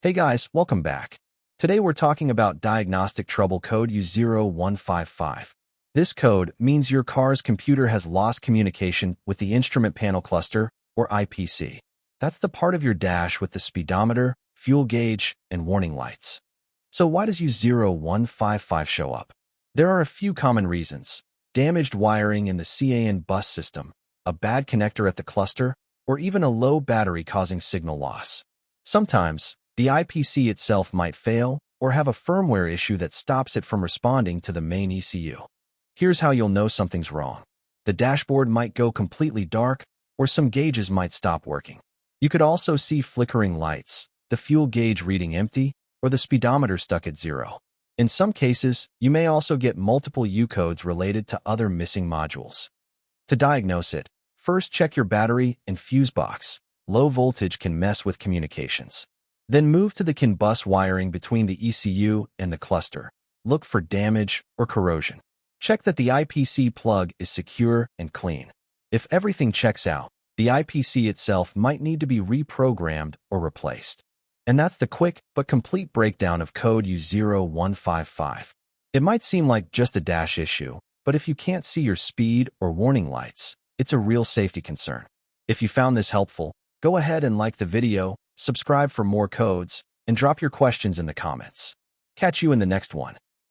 Hey guys, welcome back. Today we're talking about diagnostic trouble code U0155. This code means your car's computer has lost communication with the instrument panel cluster, or IPC. That's the part of your dash with the speedometer, fuel gauge, and warning lights. So why does U0155 show up? There are a few common reasons: damaged wiring in the CAN bus system, a bad connector at the cluster, or even a low battery causing signal loss. Sometimes, the IPC itself might fail or have a firmware issue that stops it from responding to the main ECU. Here's how you'll know something's wrong. The dashboard might go completely dark, or some gauges might stop working. You could also see flickering lights, the fuel gauge reading empty, or the speedometer stuck at 0. In some cases, you may also get multiple U codes related to other missing modules. To diagnose it, first check your battery and fuse box. Low voltage can mess with communications. Then move to the CAN bus wiring between the ECU and the cluster. Look for damage or corrosion. Check that the IPC plug is secure and clean. If everything checks out, the IPC itself might need to be reprogrammed or replaced. And that's the quick but complete breakdown of code U0155. It might seem like just a dash issue, but if you can't see your speed or warning lights, it's a real safety concern. If you found this helpful, go ahead and like the video, subscribe for more codes, and drop your questions in the comments. Catch you in the next one.